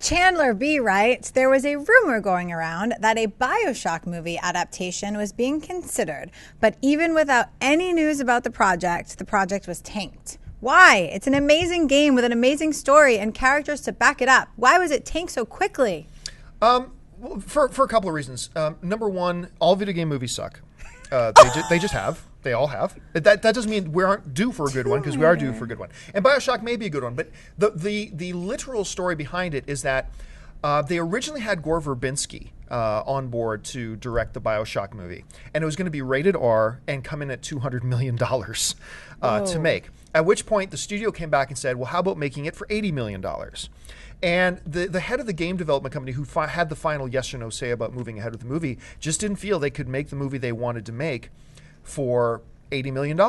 Chandler B. writes, there was a rumor going around that a Bioshock movie adaptation was being considered, but even without any news about the project was tanked. Why? It's an amazing game with an amazing story and characters to back it up. Why was it tanked so quickly? For a couple of reasons. Number one, all video game movies suck. They just have. They all have. That doesn't mean we aren't due for a good one, because we are due for a good one. And Bioshock may be a good one, but the literal story behind it is that they originally had Gore Verbinski on board to direct the Bioshock movie, and it was going to be rated R and come in at $200 million to make. At which point the studio came back and said, well, how about making it for $80 million? And the head of the game development company who had the final yes or no say about moving ahead with the movie just didn't feel they could make the movie they wanted to make for $80 million.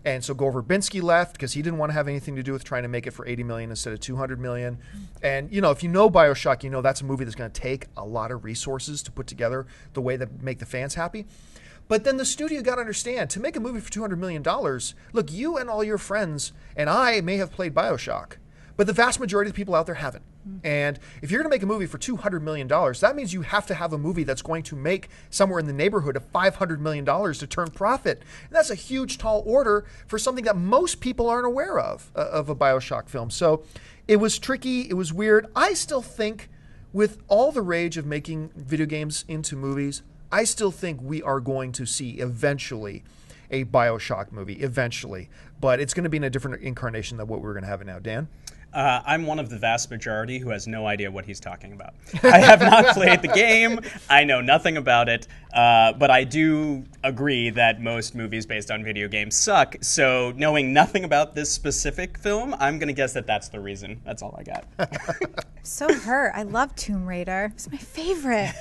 And so Gore Verbinski left because he didn't want to have anything to do with trying to make it for $80 million instead of $200 million. And, if you know Bioshock, you know that's a movie that's going to take a lot of resources to put together the way that make the fans happy. But then the studio got to understand, to make a movie for $200 million, look, you and all your friends and I may have played Bioshock, but the vast majority of the people out there haven't. And if you're going to make a movie for $200 million, that means you have to have a movie that's going to make somewhere in the neighborhood of $500 million to turn profit. And that's a huge, tall order for something that most people aren't aware of a Bioshock film. So it was tricky. It was weird. I still think, with all the rage of making video games into movies, I still think we are going to see eventually a Bioshock movie, eventually. But it's going to be in a different incarnation than what we're going to have it now. Dan? I'm one of the vast majority who has no idea what he's talking about. I have not played the game. I know nothing about it. But I do agree that most movies based on video games suck. So knowing nothing about this specific film, I'm going to guess that that's the reason. That's all I got. So hurt. I love Tomb Raider. It's my favorite.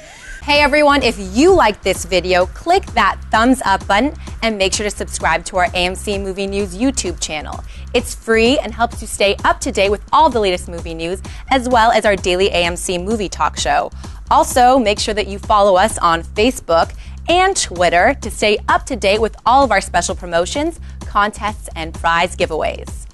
Hey everyone, if you liked this video, click that thumbs up button and make sure to subscribe to our AMC Movie News YouTube channel. It's free and helps you stay up to date with all the latest movie news, as well as our daily AMC movie talk show. Also, make sure that you follow us on Facebook and Twitter to stay up to date with all of our special promotions, contests, and prize giveaways.